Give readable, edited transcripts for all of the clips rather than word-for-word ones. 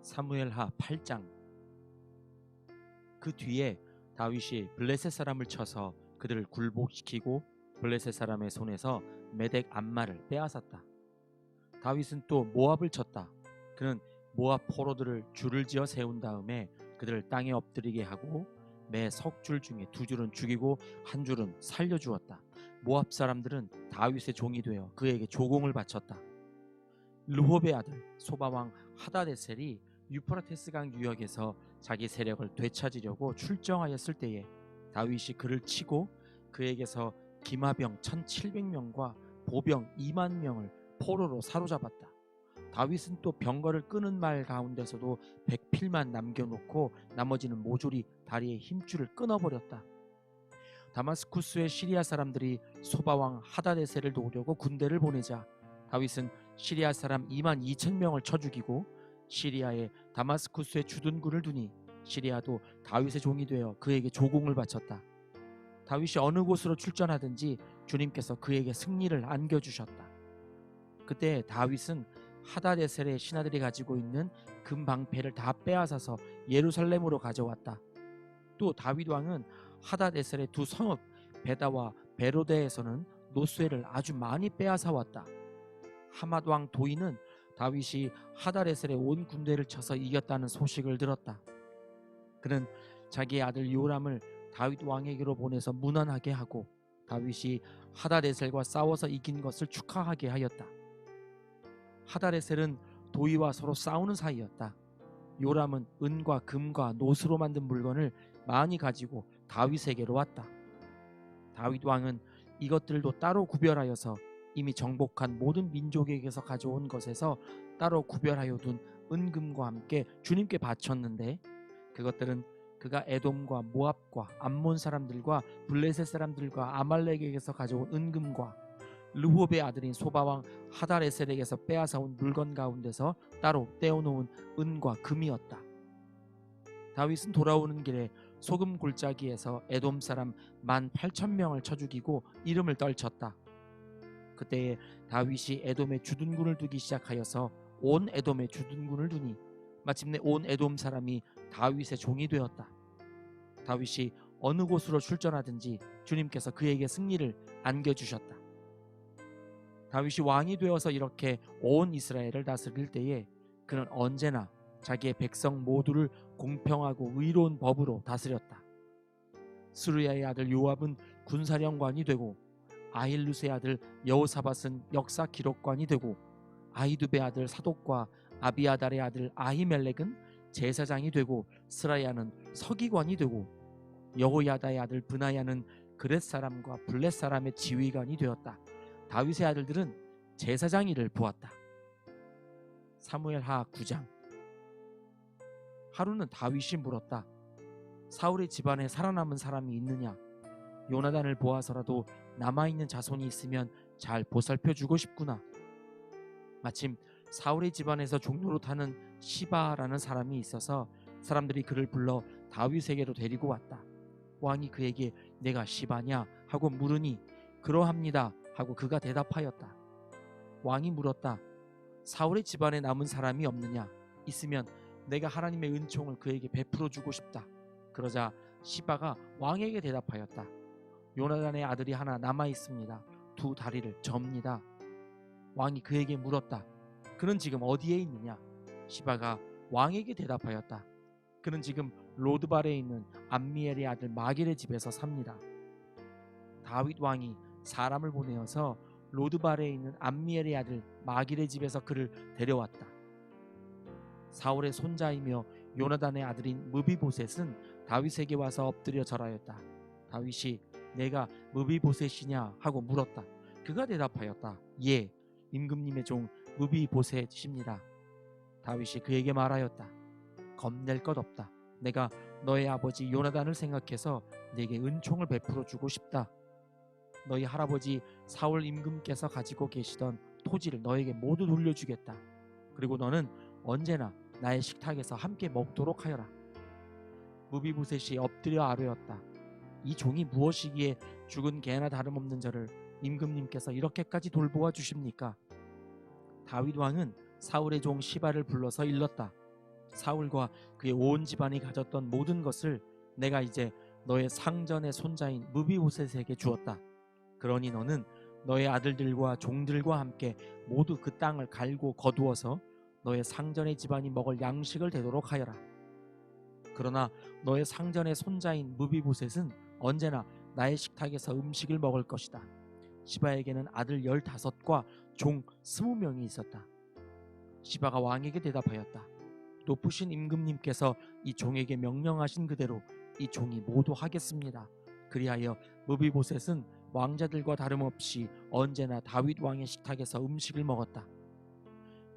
사무엘하 8장. 그 뒤에 다윗이 블레셋 사람을 쳐서 그들을 굴복시키고 블레셋 사람의 손에서 메덱 암마를 빼앗았다. 다윗은 또 모압을 쳤다. 그는 모압 포로들을 줄을 지어 세운 다음에 그들을 땅에 엎드리게 하고 매 석 줄 중에 두 줄은 죽이고 한 줄은 살려주었다. 모압 사람들은 다윗의 종이 되어 그에게 조공을 바쳤다. 르홉의 아들 소바왕 하다데셀이 유프라테스강 유역에서 자기 세력을 되찾으려고 출정하였을 때에 다윗이 그를 치고 그에게서 기마병 1700명과 보병 2만 명을 포로로 사로잡았다. 다윗은 또 병거를 끄는 말 가운데서도 백필만 남겨놓고 나머지는 모조리 다리의 힘줄을 끊어버렸다. 다마스쿠스의 시리아 사람들이 소바왕 하다데셀을 도우려고 군대를 보내자 다윗은 시리아 사람 2만 2천 명을 쳐 죽이고 시리아에 다마스쿠스에 주둔군을 두니 시리아도 다윗의 종이 되어 그에게 조공을 바쳤다. 다윗이 어느 곳으로 출전하든지 주님께서 그에게 승리를 안겨주셨다. 그때 다윗은 하다데셀의 신하들이 가지고 있는 금방패를 다 빼앗아서 예루살렘으로 가져왔다. 또 다윗 왕은 하다데셀의 두 성읍 베다와 베로데에서는 노쇠를 아주 많이 빼앗아 왔다. 하맛 왕 도이는 다윗이 하다데셀의 온 군대를 쳐서 이겼다는 소식을 들었다. 그는 자기의 아들 요람을 다윗 왕에게로 보내서 문안하게 하고 다윗이 하다데셀과 싸워서 이긴 것을 축하하게 하였다. 하다데셀은 도이와 서로 싸우는 사이였다. 요람은 은과 금과 노스로 만든 물건을 많이 가지고 다윗에게로 왔다. 다윗 왕은 이것들도 따로 구별하여서 이미 정복한 모든 민족에게서 가져온 것에서 따로 구별하여 둔 은금과 함께 주님께 바쳤는데 그것들은 그가 에돔과 모압과 암몬 사람들과 블레셋 사람들과 아말렉에게서 가져온 은금과 르홉의 아들인 소바왕 하다레셀에게서 빼앗아온 물건 가운데서 따로 떼어놓은 은과 금이었다. 다윗은 돌아오는 길에 소금 골짜기에서 에돔 사람 18,000명을 쳐 죽이고 이름을 떨쳤다. 그때에 다윗이 에돔에 주둔군을 두기 시작하여서 온 에돔에 주둔군을 두니 마침내 온 에돔 사람이 다윗의 종이 되었다. 다윗이 어느 곳으로 출전하든지 주님께서 그에게 승리를 안겨주셨다. 다윗이 왕이 되어서 이렇게 온 이스라엘을 다스릴 때에 그는 언제나 자기의 백성 모두를 공평하고 의로운 법으로 다스렸다. 스루야의 아들 요압은 군사령관이 되고 아힐루스의 아들 여호사밧은 역사 기록관이 되고 아히두베의 아들 사독과 아비아달의 아들 아히멜렉은 제사장이 되고 스라야는 서기관이 되고 여호야다의 아들 브나야는 그렛 사람과 블렛 사람의 지휘관이 되었다. 다윗의 아들들은 제사장 일을 보았다. 사무엘하 9장. 하루는 다윗이 물었다. 사울의 집안에 살아남은 사람이 있느냐? 요나단을 보아서라도 남아있는 자손이 있으면 잘 보살펴주고 싶구나. 마침 사울의 집안에서 종로로 타는 시바라는 사람이 있어서 사람들이 그를 불러 다윗에게로 데리고 왔다. 왕이 그에게 내가 시바냐 하고 물으니 그러합니다 하고 그가 대답하였다. 왕이 물었다. 사울의 집안에 남은 사람이 없느냐? 있으면 내가 하나님의 은총을 그에게 베풀어 주고 싶다. 그러자 시바가 왕에게 대답하였다. 요나단의 아들이 하나 남아 있습니다. 두 다리를 접니다. 왕이 그에게 물었다. 그는 지금 어디에 있느냐? 시바가 왕에게 대답하였다. 그는 지금 로드발에 있는 암미엘의 아들 마길의 집에서 삽니다. 다윗 왕이 사람을 보내어서 로드발에 있는 암미엘의 아들 마길의 집에서 그를 데려왔다. 사울의 손자이며 요나단의 아들인 무비보셋은 다윗에게 와서 엎드려 절하였다. 다윗이 내가 무비보셋이냐 하고 물었다. 그가 대답하였다. 예, 임금님의 종 무비보셋입니다. 다윗이 그에게 말하였다. 겁낼 것 없다. 내가 너의 아버지 요나단을 생각해서 네게 은총을 베풀어 주고 싶다. 너희 할아버지 사울 임금께서 가지고 계시던 토지를 너에게 모두 돌려주겠다. 그리고 너는 언제나 나의 식탁에서 함께 먹도록 하여라. 무비보셋이 엎드려 아뢰었다. 이 종이 무엇이기에 죽은 개나 다름없는 저를 임금님께서 이렇게까지 돌보아 주십니까? 다윗 왕은 사울의 종 시바를 불러서 일렀다. 사울과 그의 온 집안이 가졌던 모든 것을 내가 이제 너의 상전의 손자인 무비보셋에게 주었다. 그러니 너는 너의 아들들과 종들과 함께 모두 그 땅을 갈고 거두어서 너의 상전의 집안이 먹을 양식을 되도록 하여라. 그러나 너의 상전의 손자인 무비보셋은 언제나 나의 식탁에서 음식을 먹을 것이다. 시바에게는 아들 15과 종 20명이 있었다. 시바가 왕에게 대답하였다. 높으신 임금님께서 이 종에게 명령하신 그대로 이 종이 모두 하겠습니다. 그리하여 무비보셋은 왕자들과 다름없이 언제나 다윗 왕의 식탁에서 음식을 먹었다.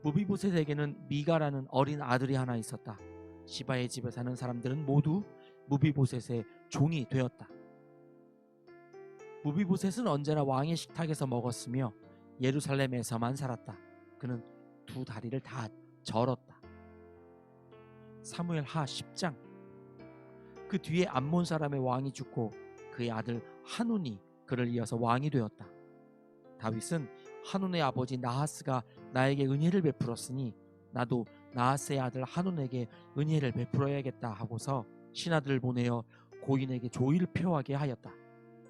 무비보셋에게는 미가라는 어린 아들이 하나 있었다. 시바의 집에 사는 사람들은 모두 무비보셋의 종이 되었다. 무비보셋은 언제나 왕의 식탁에서 먹었으며 예루살렘에서만 살았다. 그는 두 다리를 다 절었다. 사무엘하 10장. 그 뒤에 암몬 사람의 왕이 죽고 그의 아들 하눈이 그를 이어서 왕이 되었다. 다윗은 하눈의 아버지 나하스가 나에게 은혜를 베풀었으니 나도 나하스의 아들 하눈에게 은혜를 베풀어야겠다 하고서 신하들을 보내어 고인에게 조의를 표하게 하였다.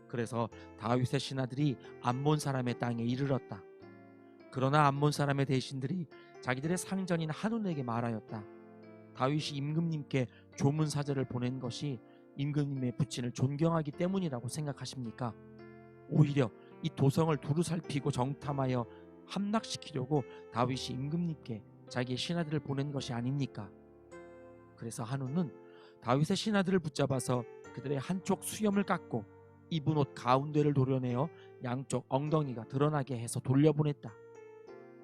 그래서 다윗의 신하들이 암몬 사람의 땅에 이르렀다. 그러나 암몬 사람의 대신들이 자기들의 상전인 하눈에게 말하였다. 다윗이 임금님께 조문 사절을 보낸 것이 임금님의 부친을 존경하기 때문이라고 생각하십니까? 오히려 이 도성을 두루 살피고 정탐하여 함락시키려고 다윗이 임금님께 자기의 신하들을 보낸 것이 아닙니까? 그래서 하눈은 다윗의 신하들을 붙잡아서 그들의 한쪽 수염을 깎고 입은 옷 가운데를 도려내어 양쪽 엉덩이가 드러나게 해서 돌려보냈다.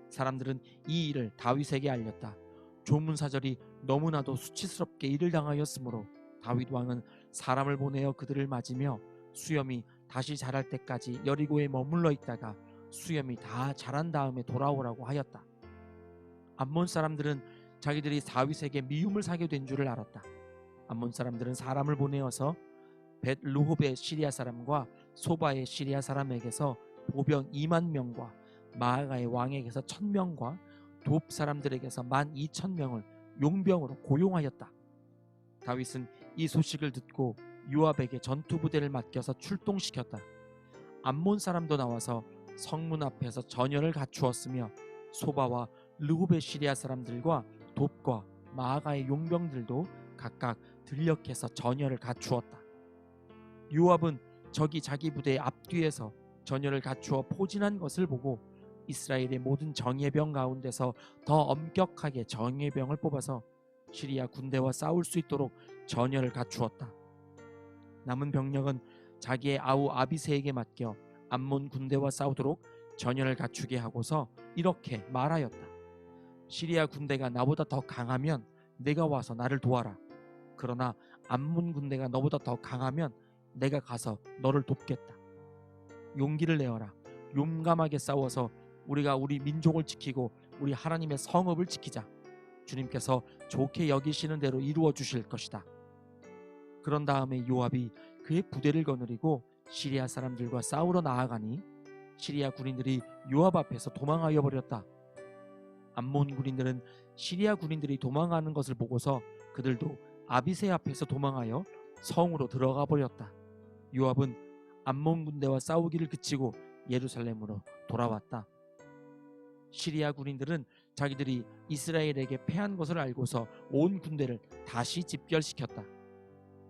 사람들은 이 일을 다윗에게 알렸다. 조문사절이 너무나도 수치스럽게 일을 당하였으므로 다윗 왕은 사람을 보내어 그들을 맞으며 수염이 다시 자랄 때까지 여리고에 머물러 있다가 수염이 다 자란 다음에 돌아오라고 하였다. 암몬 사람들은 자기들이 다윗에게 미움을 사게 된 줄을 알았다. 암몬 사람들은 사람을 보내어서 벳 르홉의 시리아 사람과 소바의 시리아 사람에게서 보병 2만 명과 마아가의 왕에게서 1000명과 돕 사람들에게서 12,000명을 용병으로 고용하였다. 다윗은 이 소식을 듣고 요압에게 전투 부대를 맡겨서 출동시켰다. 암몬 사람도 나와서 성문 앞에서 전열을 갖추었으며 소바와 르홉의 시리아 사람들과 돕과 마아가의 용병들도 각각 들녘에서 전열을 갖추었다. 요압은 적이 자기 부대의 앞뒤에서 전열을 갖추어 포진한 것을 보고 이스라엘의 모든 정예병 가운데서 더 엄격하게 정예병을 뽑아서 시리아 군대와 싸울 수 있도록 전열을 갖추었다. 남은 병력은 자기의 아우 아비새에게 맡겨 암몬 군대와 싸우도록 전열을 갖추게 하고서 이렇게 말하였다. 시리아 군대가 나보다 더 강하면 내가 와서 나를 도와라. 그러나 암몬 군대가 너보다 더 강하면 내가 가서 너를 돕겠다. 용기를 내어라. 용감하게 싸워서 우리가 우리 민족을 지키고 우리 하나님의 성읍을 지키자. 주님께서 좋게 여기시는 대로 이루어 주실 것이다. 그런 다음에 요압이 그의 부대를 거느리고 시리아 사람들과 싸우러 나아가니 시리아 군인들이 요압 앞에서 도망하여 버렸다. 암몬 군인들은 시리아 군인들이 도망하는 것을 보고서 그들도 아비새 앞에서 도망하여 성으로 들어가 버렸다. 요압은 암몬 군대와 싸우기를 그치고 예루살렘으로 돌아왔다. 시리아 군인들은 자기들이 이스라엘에게 패한 것을 알고서 온 군대를 다시 집결시켰다.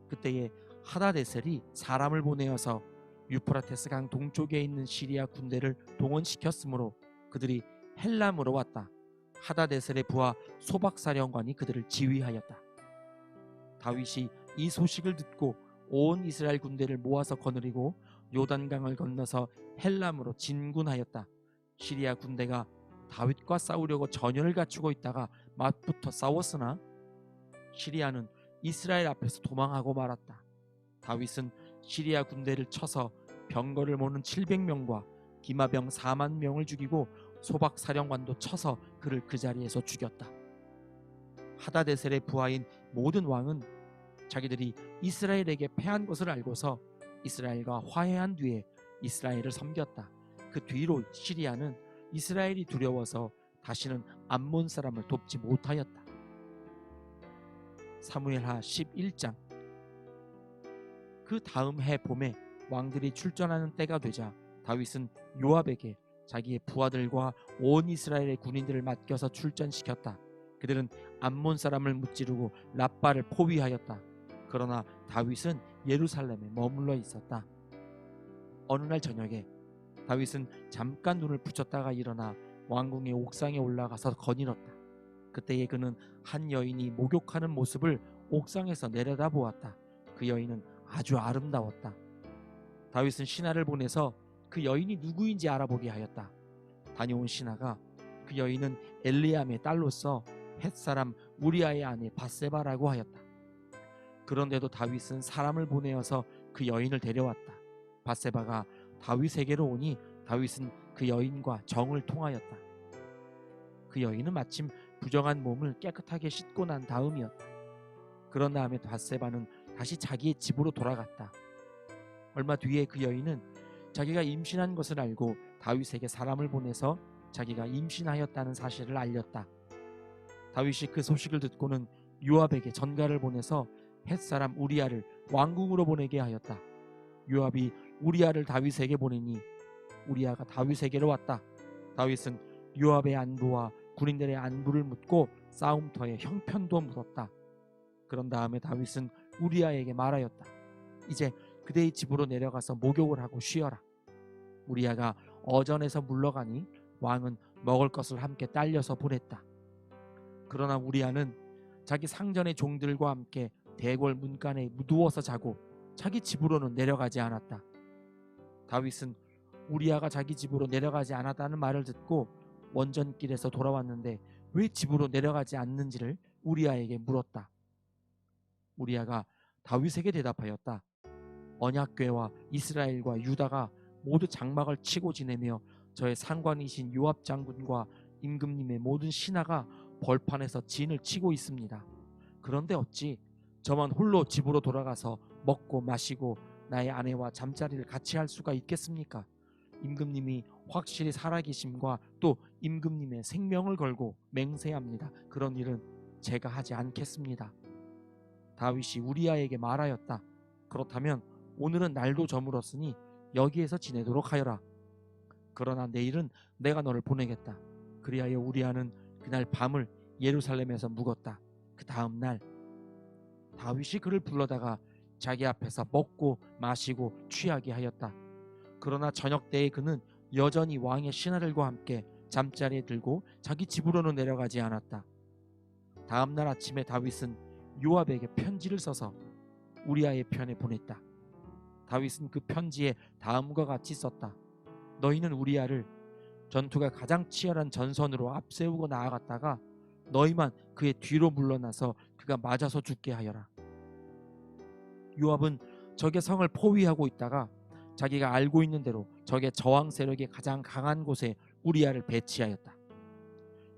그때에 하다데셀이 사람을 보내어서 유프라테스 강 동쪽에 있는 시리아 군대를 동원시켰으므로 그들이 헬람으로 왔다. 하다데셀의 부하 소박사령관이 그들을 지휘하였다. 다윗이 이 소식을 듣고 온 이스라엘 군대를 모아서 거느리고 요단강을 건너서 헬람으로 진군하였다. 시리아 군대가 다윗과 싸우려고 전열을 갖추고 있다가 맞붙어 싸웠으나 시리아는 이스라엘 앞에서 도망하고 말았다. 다윗은 시리아 군대를 쳐서 병거를 모는 700명과 기마병 4만 명을 죽이고 소박 사령관도 쳐서 그를 그 자리에서 죽였다. 하다데셀의 부하인 모든 왕은 자기들이 이스라엘에게 패한 것을 알고서 이스라엘과 화해한 뒤에 이스라엘을 섬겼다. 그 뒤로 시리아는 이스라엘이 두려워서 다시는 암몬 사람을 돕지 못하였다. 사무엘하 11장. 그 다음 해 봄에 왕들이 출전하는 때가 되자 다윗은 요압에게 자기의 부하들과 온 이스라엘의 군인들을 맡겨서 출전시켰다. 그들은 암몬 사람을 무찌르고 랍바를 포위하였다. 그러나 다윗은 예루살렘에 머물러 있었다. 어느 날 저녁에 다윗은 잠깐 눈을 붙였다가 일어나 왕궁의 옥상에 올라가서 거닐었다. 그때에 그는 한 여인이 목욕하는 모습을 옥상에서 내려다보았다. 그 여인은 아주 아름다웠다. 다윗은 신하를 보내서 그 여인이 누구인지 알아보게 하였다. 다녀온 신하가 그 여인은 엘리암의 딸로서 헷사람 우리아의 아내 밧세바라고 하였다. 그런데도 다윗은 사람을 보내어서 그 여인을 데려왔다. 밧세바가 다윗에게로 오니 다윗은 그 여인과 정을 통하였다. 그 여인은 마침 부정한 몸을 깨끗하게 씻고 난 다음이었다. 그런 다음에 밧세바는 다시 자기의 집으로 돌아갔다. 얼마 뒤에 그 여인은 자기가 임신한 것을 알고 다윗에게 사람을 보내서 자기가 임신하였다는 사실을 알렸다. 다윗이 그 소식을 듣고는 요압에게 전가를 보내서 헷사람 우리아를 왕궁으로 보내게 하였다. 요압이 우리아를 다윗에게 보내니 우리아가 다윗에게로 왔다. 다윗은 요압의 안부와 군인들의 안부를 묻고 싸움터에 형편도 물었다. 그런 다음에 다윗은 우리아에게 말하였다. 이제 그대의 집으로 내려가서 목욕을 하고 쉬어라. 우리아가 어전에서 물러가니 왕은 먹을 것을 함께 딸려서 보냈다. 그러나 우리아는 자기 상전의 종들과 함께 대궐 문간에 누워서 자고 자기 집으로는 내려가지 않았다. 다윗은 우리아가 자기 집으로 내려가지 않았다는 말을 듣고 원전길에서 돌아왔는데 왜 집으로 내려가지 않는지를 우리아에게 물었다. 우리아가 다윗에게 대답하였다. 언약궤와 이스라엘과 유다가 모두 장막을 치고 지내며 저의 상관이신 요압 장군과 임금님의 모든 신하가 벌판에서 진을 치고 있습니다. 그런데 어찌 저만 홀로 집으로 돌아가서 먹고 마시고 나의 아내와 잠자리를 같이 할 수가 있겠습니까? 임금님이 확실히 살아계심과 또 임금님의 생명을 걸고 맹세합니다. 그런 일은 제가 하지 않겠습니다. 다윗이 우리아에게 말하였다. 그렇다면 오늘은 날도 저물었으니 여기에서 지내도록 하여라. 그러나 내일은 내가 너를 보내겠다. 그리하여 우리아는 그날 밤을 예루살렘에서 묵었다. 그 다음 날 다윗이 그를 불러다가 자기 앞에서 먹고 마시고 취하게 하였다. 그러나 저녁 때에 그는 여전히 왕의 신하들과 함께 잠자리에 들고 자기 집으로는 내려가지 않았다. 다음 날 아침에 다윗은 요압에게 편지를 써서 우리아의 편에 보냈다. 다윗은 그 편지에 다음과 같이 썼다. 너희는 우리아를 전투가 가장 치열한 전선으로 앞세우고 나아갔다가 너희만 그의 뒤로 물러나서 그가 맞아서 죽게 하여라. 요압은 적의 성을 포위하고 있다가 자기가 알고 있는 대로 적의 저항 세력이 가장 강한 곳에 우리아를 배치하였다.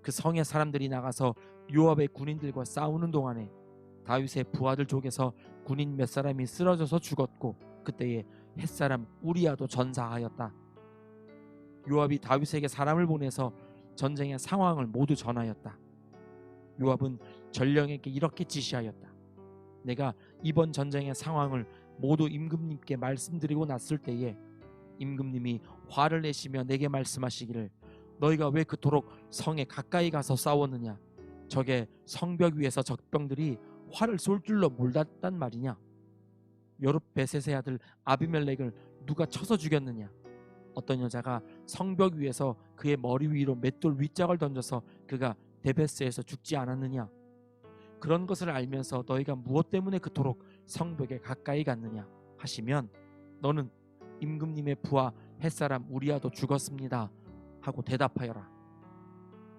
그 성의 사람들이 나가서 요압의 군인들과 싸우는 동안에 다윗의 부하들 쪽에서 군인 몇 사람이 쓰러져서 죽었고 그때에 헷사람 우리아도 전사하였다. 요압이 다윗에게 사람을 보내서 전쟁의 상황을 모두 전하였다. 요압은 전령에게 이렇게 지시하였다. 내가 이번 전쟁의 상황을 모두 임금님께 말씀드리고 났을 때에 임금님이 화를 내시며 내게 말씀하시기를 너희가 왜 그토록 성에 가까이 가서 싸웠느냐? 적의 성벽 위에서 적병들이 활을 쏠 줄로 몰랐단 말이냐? 여룻베셋의 아들 아비멜렉을 누가 쳐서 죽였느냐? 어떤 여자가 성벽 위에서 그의 머리 위로 맷돌 윗짝을 던져서 그가 데베스에서 죽지 않았느냐? 그런 것을 알면서 너희가 무엇 때문에 그토록 성벽에 가까이 갔느냐 하시면 너는 임금님의 부하 헷사람 우리아도 죽었습니다 하고 대답하여라.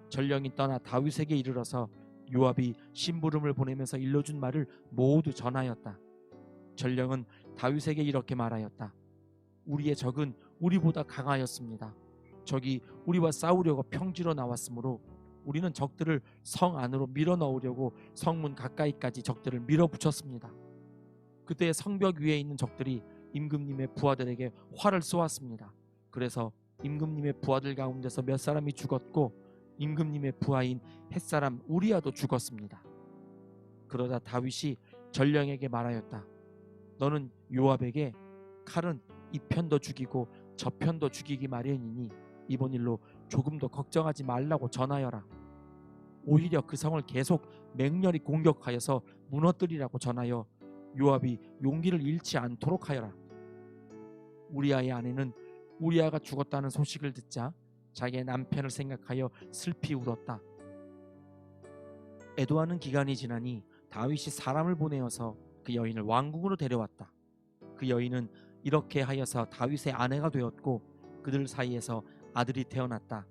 전령이 떠나 다윗에게 이르러서 요압이 심부름을 보내면서 일러준 말을 모두 전하였다. 전령은 다윗에게 이렇게 말하였다. 우리의 적은 우리보다 강하였습니다. 적이 우리와 싸우려고 평지로 나왔으므로 우리는 적들을 성 안으로 밀어넣으려고 성문 가까이까지 적들을 밀어붙였습니다. 그때 성벽 위에 있는 적들이 임금님의 부하들에게 활을 쏘았습니다. 그래서 임금님의 부하들 가운데서 몇 사람이 죽었고 임금님의 부하인 헷사람 우리아도 죽었습니다. 그러자 다윗이 전령에게 말하였다. 너는 요압에게 칼은 이 편도 죽이고 저 편도 죽이기 마련이니 이번 일로 조금도 걱정하지 말라고 전하여라. 오히려 그 성을 계속 맹렬히 공격하여서 무너뜨리라고 전하여 요압이 용기를 잃지 않도록 하여라. 우리아의 아내는 우리아가 죽었다는 소식을 듣자 자기의 남편을 생각하여 슬피 울었다. 애도하는 기간이 지나니 다윗이 사람을 보내어서 그 여인을 왕궁으로 데려왔다. 그 여인은 이렇게 하여서 다윗의 아내가 되었고 그들 사이에서 아들이 태어났다.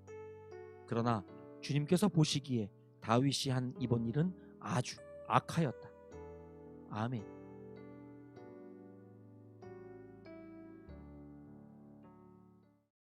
그러나 주님께서 보시기에 다윗이 한 이번 일은 아주 악하였다. 아멘.